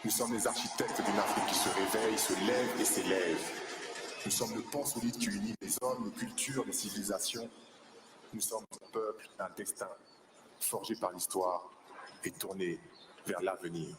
Nous sommes les architectes d'une Afrique qui se réveille, se lève et s'élève. Nous sommes le pont solide qui unit les hommes, les cultures, les civilisations. Nous sommes un peuple, un destin, forgé par l'histoire et tourné vers l'avenir.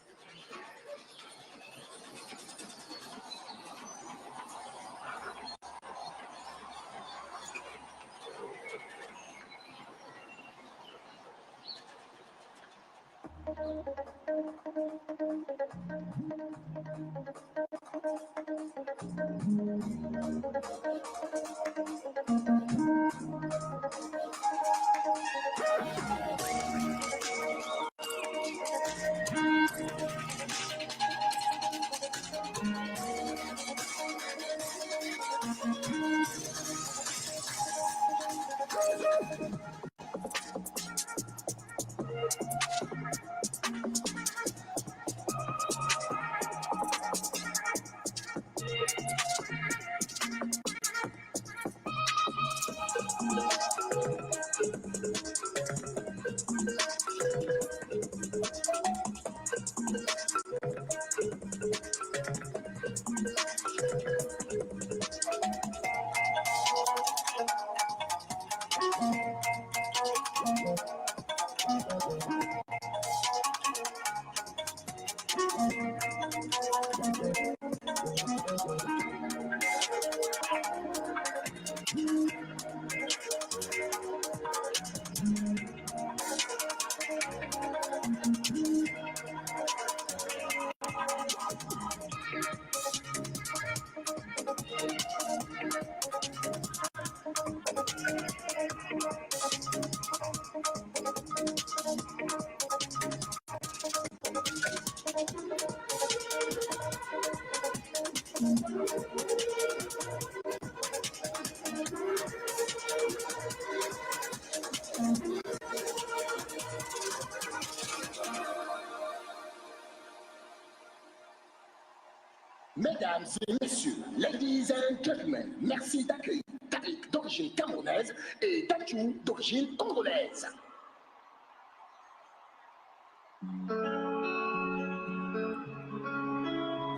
Mesdames et messieurs, ladies and gentlemen, merci d'accueillir Tariq d'origine camerounaise et Dadju d'origine congolaise.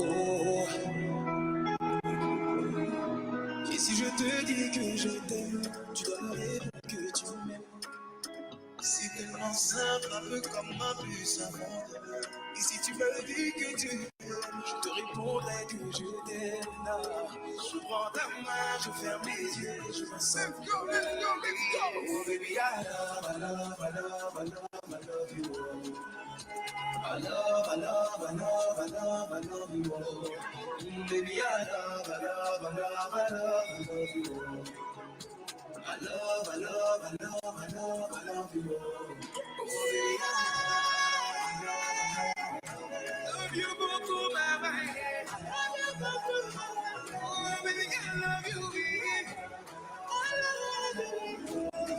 Oh. Et si je te dis que je t'aime, tu dois me répondre que tu m'aimes. C'est tellement simple, un peu comme un bus avant. Et si tu me dis que tu m'aimes, je te répondrai que je t'aime. Je prends ta main, je ferme les yeux, je me sens. Let's go, let's go, let's go. Oh baby, I love, I love, I love, I love, I love you. I love, I love, I love, I love, I love you. Baby, I love, I love, I love, I love, I love you. I love, I love, I love, I love, I love you. Oh, baby, I love you beaucoup, mama. I love you beaucoup. Oh, baby, I love you. I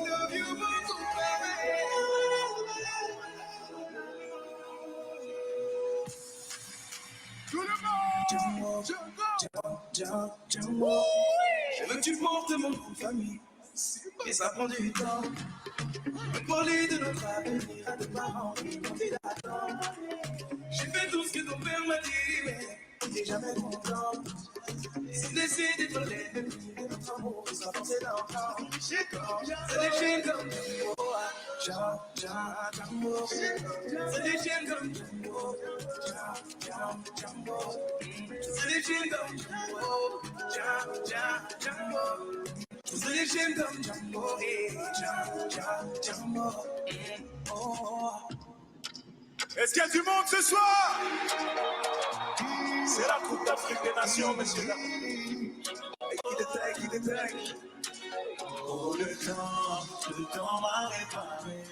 love you beaucoup, mama. Tout le monde! Je veux que tu portes mon nom de famille, et ça prend du temps. Parler de notre avenir à nos parents, ils m'ont dit d'accord. J'ai fait tout ce que ton père m'a dit, mais il n'est jamais content. C'est décidé de l'aider, de notre amour, il sera pensé d'enfant. C'est des chiens comme Django, c'est des chiens comme Django, c'est des chiens comme Django. C'est des chiens comme Django, Django. Est-ce qu'il y a du monde ce soir? C'est la Coupe d'Afrique des Nations, messieurs. Et qui détaille. Oh, le temps m'a réparé.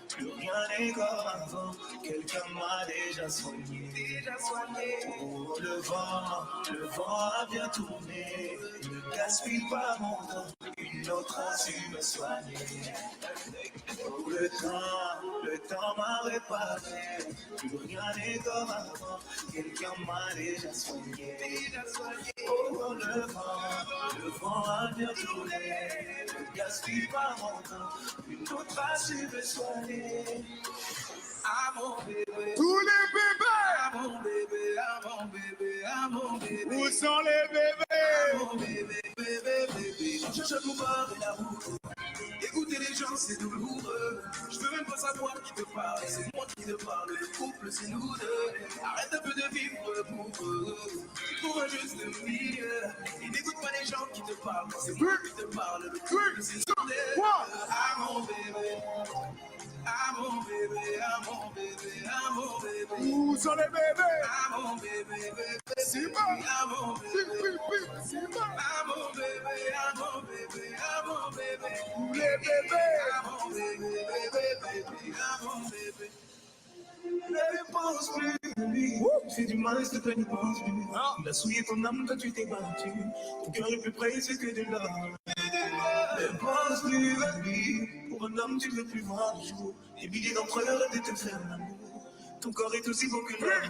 Plus rien n'est comme avant. Quelqu'un m'a déjà soigné. Oh, le vent a bien tourné. Ne gaspille pas mon temps. Une autre a su me soigner. Oh, le temps m'a réparé. Plus rien n'est comme avant. Quelqu'un m'a déjà soigné. Oh, le vent a bien tourné. Ne gaspille pas mon temps. Une autre a su me soigner. Ah mon bébé. Tous les bébés! Ah mon bébé, ah mon bébé, ah mon bébé. Où sont les bébés? Ah mon bébé, bébé, bébé. Je cherche mon corps et l'amour. Écouter les gens, c'est douloureux. Je veux même pas savoir qui te parle. C'est moi qui te parle. Le couple, c'est nous deux. Arrête un peu de vivre pour eux. Pour un juste milieu. Et n'écoute pas les gens qui te parlent. C'est moi qui te parle. Le couple, c'est nous deux. Ah mon bébé. Ah mon bébé, ah mon bébé, ah mon bébé. Où sont les bébés? Ah mon bébé, bébé. Simba! Ah mon bébé. Simba! Ah mon bébé, ah mon bébé, ah mon bébé. Tous les bébés! Ah mon bébé, bébé, bébé, ah mon bébé. Ne pense plus de lui. Fais du mal, s'il te plaît, ne pense plus. Il a souillé ton âme quand tu t'es battu. Ton cœur est plus précieux que de l'or. Ne pense plus à lui. Pour un homme, tu ne veux plus voir le jour. Des milliers d'entre eux rêvent de te faire l'amour. Ton corps est aussi beau que l'or.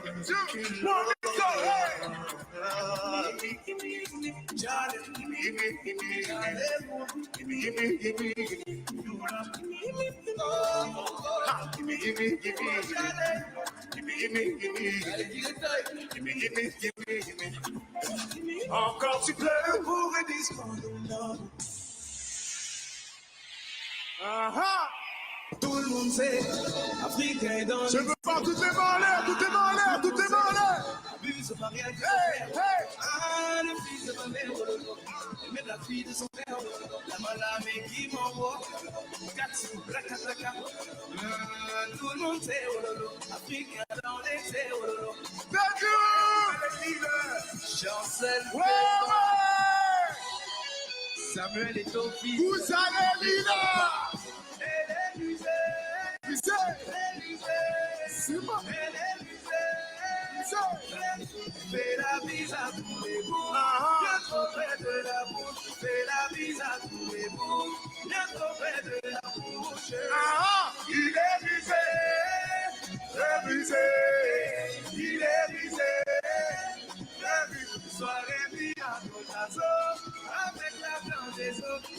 Encore tu pleures pour un discours. Tout le monde sait, Africain est dans Je veux pas, tout est en l'air, tout est en l'air, tout est en l'air. Abuse pas rien que Ah, le fils de ma mère, et même la fille de son père, la malamé qui m'envoie, Katsu, Rakataka. Tout le monde sait, oh lolo, Africain dans l'été, oh lolo. Chancel, Samuel est au fils. Vous allez, Lina! Elle est musée. Simba! Fais la bise à tous les bouts. Bien trop près de la bouche. Fais la bise à tous les bouts. Bien trop près de la bouche. Il est brisé! Il est brisé. Soirée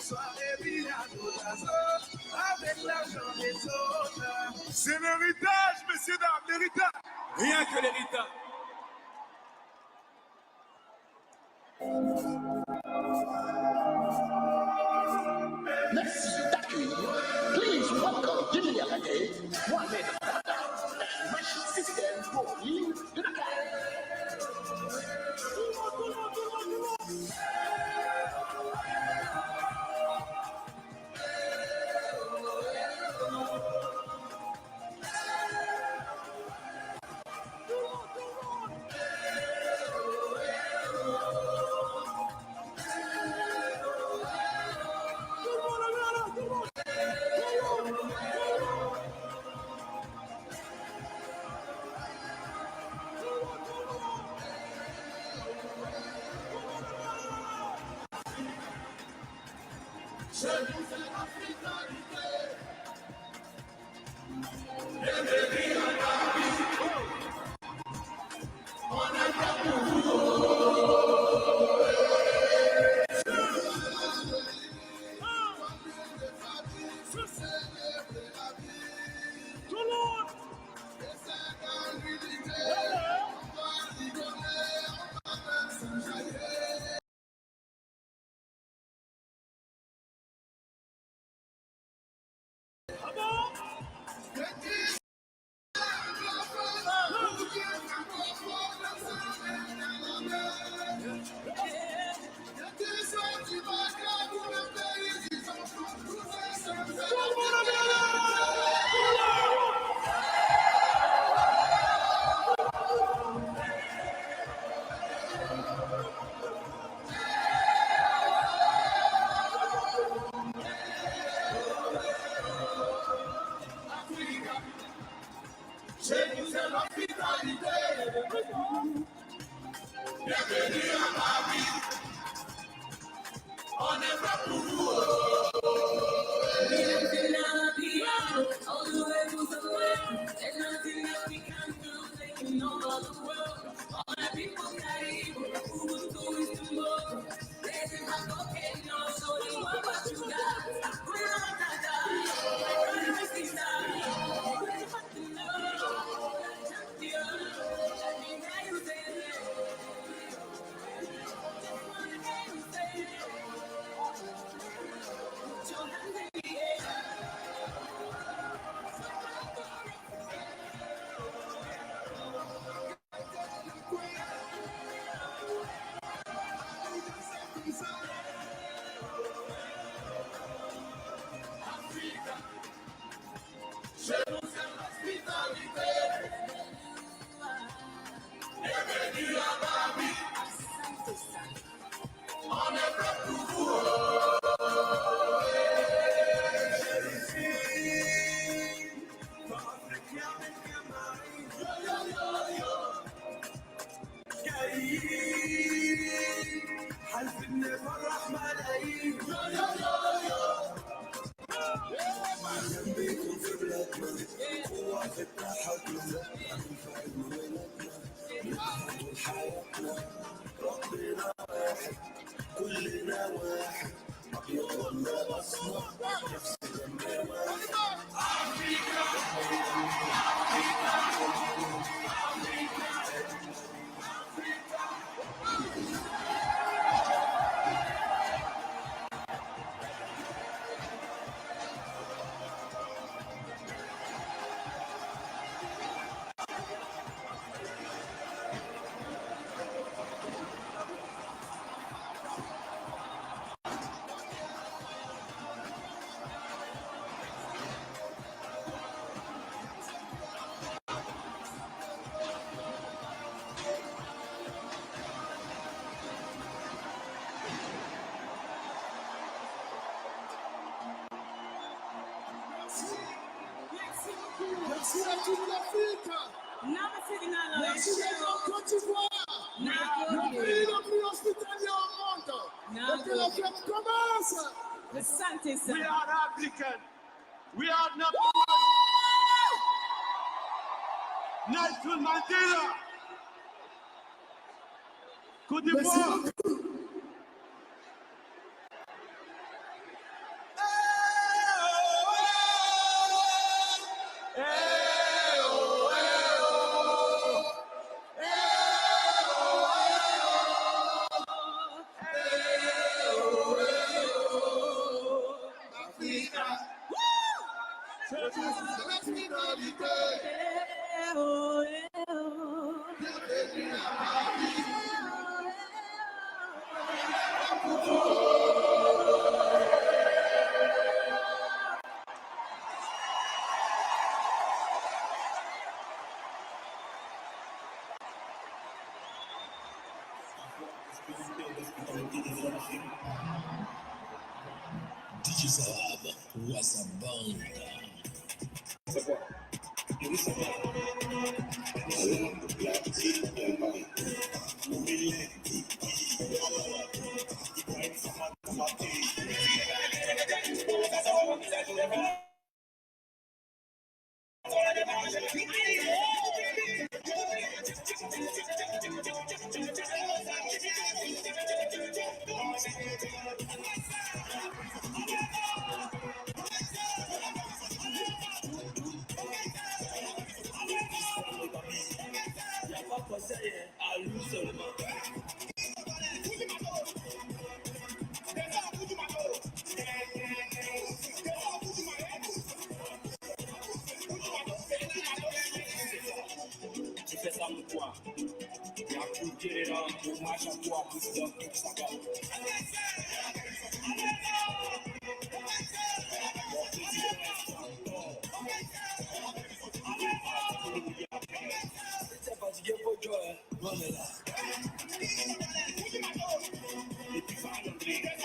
soirée bientôt la zone, avec l'argent des autres. C'est l'héritage, messieurs, dames, l'héritage. Rien que l'héritage. Merci d'accueillir. Please welcome Jimmy Arade, Mohamed Fada, and Rich System for you to the Merci à toute l'Afrique. Merci à la Côte d'Ivoire. Le pays le plus hospitalier au monde. Et que la fête commence. We are African. We are number one. Nelson Mandela. Côte d'Ivoire. qualité. Bienvenue à Paris. Digizab was a band. Tu fais ça pour quoi? Y'a tout qui est là, pour marcher à toi, pour se donner tout ça. C'est fatigué pour toi, on est là. Et puis, ça va l'enlever.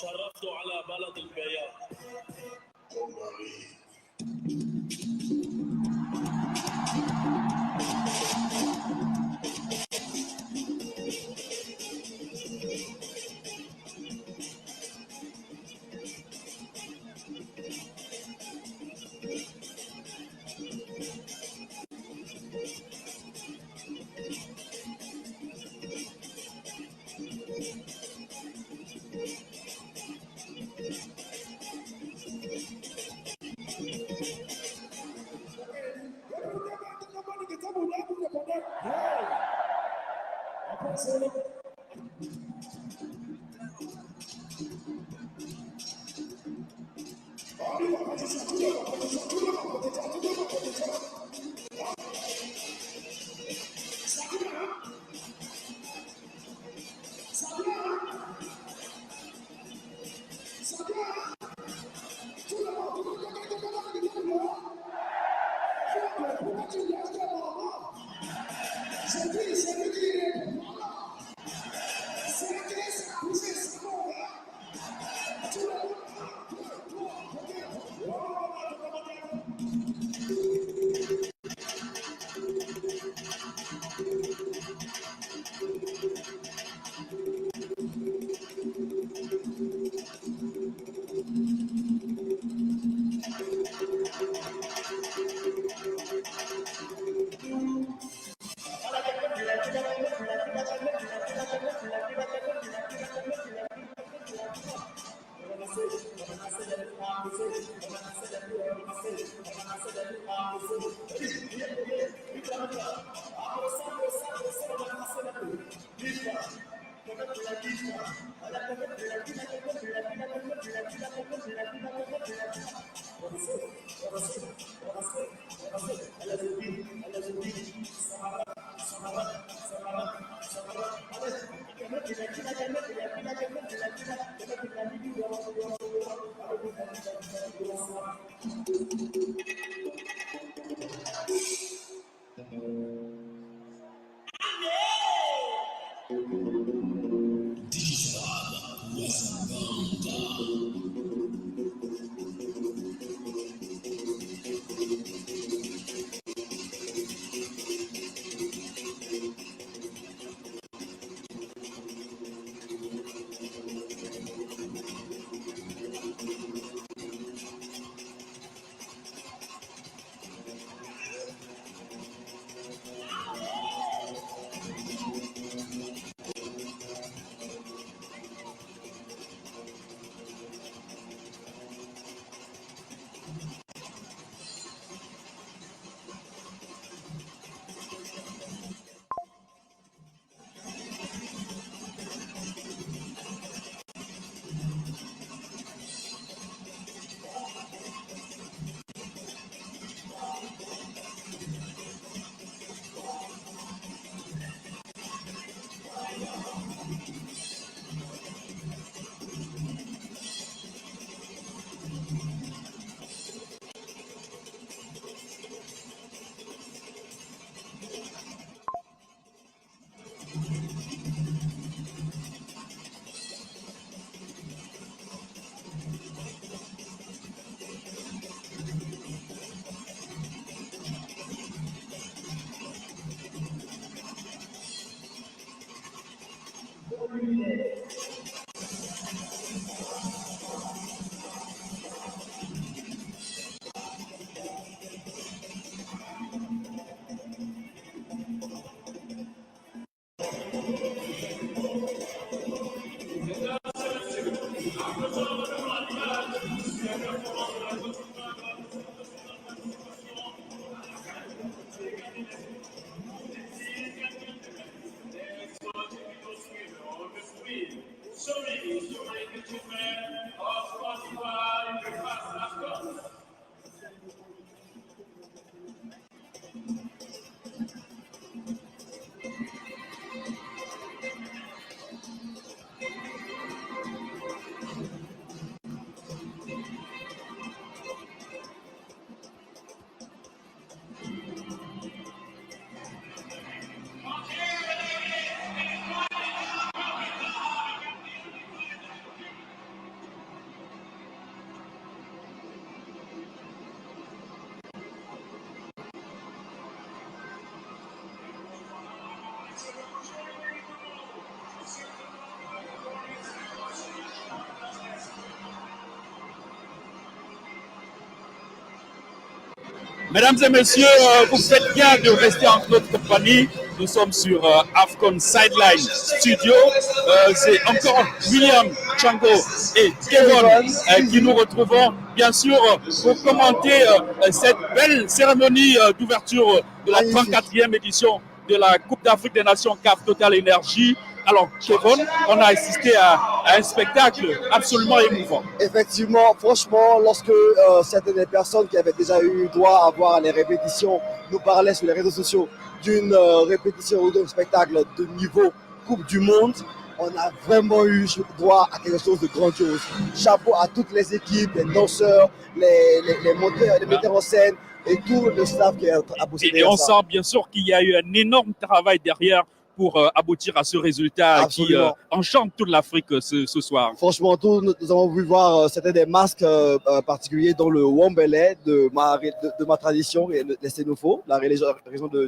شرفت على بلد البيان. Mesdames et messieurs, vous faites bien de rester en notre compagnie. Nous sommes sur AFCON Sideline Studio. C'est encore William Chango et Kevon qui nous retrouvons, bien sûr, pour commenter cette belle cérémonie d'ouverture de la 34e édition de la Coupe d'Afrique des Nations CAF Total Énergie. Alors, Kevon, on a assisté à un spectacle absolument émouvant. Effectivement, franchement, lorsque certaines personnes qui avaient déjà eu droit à voir les répétitions nous parlaient sur les réseaux sociaux d'une répétition ou d'un spectacle de niveau Coupe du Monde, on a vraiment eu droit à quelque chose de grandiose. Chapeau à toutes les équipes, les danseurs, les monteurs, les metteurs en scène et tout le staff qui a bossé. Et on sent bien sûr qu'il y a eu un énorme travail derrière pour aboutir à ce résultat qui enchante toute l'Afrique ce soir. Franchement, nous avons vu voir certains des masques particuliers dans le Wambele de ma tradition, les Sénofos, la région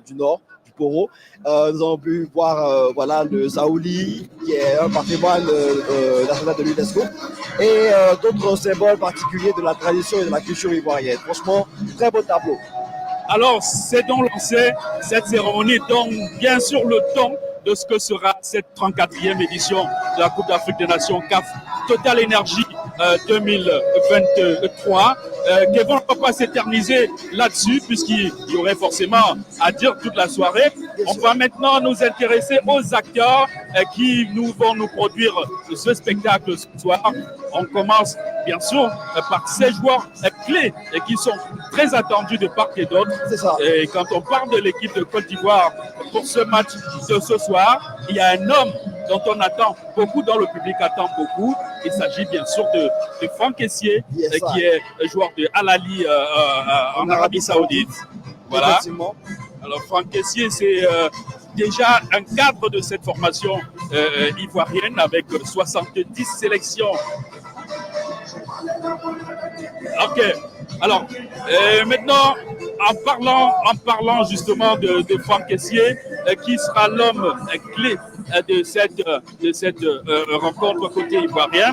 du Nord, du Poro. Nous avons pu voir voilà, le Saouli, qui est un patrimoine national de l'UNESCO, et d'autres symboles particuliers de la tradition et de la culture ivoirienne. Franchement, très beau tableau. Alors, c'est donc lancé, cette cérémonie donne bien sûr le ton de ce que sera cette 34e édition de la Coupe d'Afrique des Nations CAF Total Énergie 2023. Kevin ne peut pas s'éterniser là-dessus puisqu'il y aurait forcément à dire toute la soirée. On va maintenant nous intéresser aux acteurs qui vont nous produire ce spectacle ce soir. On commence bien sûr par ces joueurs clés qui sont très attendus de part et d'autre. Et quand on parle de l'équipe de Côte d'Ivoire pour ce match de ce soir, il y a un homme dont on attend beaucoup, dont le public attend beaucoup. Il s'agit bien sûr de Franck Essier, qui est joueur de Al Ahly en Arabie Saoudite. Voilà. Alors Franck Essier, c'est déjà un cadre de cette formation ivoirienne avec 70 sélections. Ok. Alors, maintenant, en parlant justement de Franck Essier, qui sera l'homme clé de cette rencontre côté ivoirien,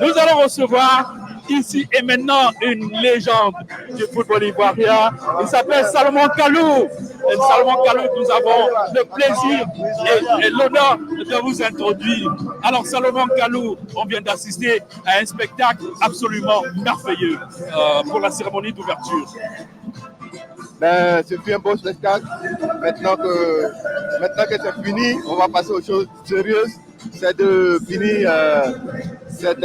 nous allons recevoir ici et maintenant une légende du football ivoirien. Il s'appelle Salomon Kalou. Salomon Kalou, nous avons le plaisir et l'honneur de vous introduire. Alors Salomon Kalou, on vient d'assister à un spectacle absolument merveilleux pour la cérémonie d'ouverture. Ben, c'est un beau spectacle. Maintenant que c'est fini, on va passer aux choses sérieuses. C'est de finir cette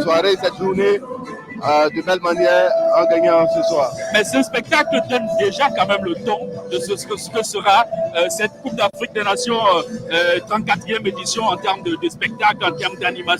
soirée, cette journée de belle manière en gagnant ce soir. Mais ce spectacle donne déjà quand même le ton de ce que sera cette Coupe d'Afrique des Nations 34e édition en termes de spectacle, en termes d'animation.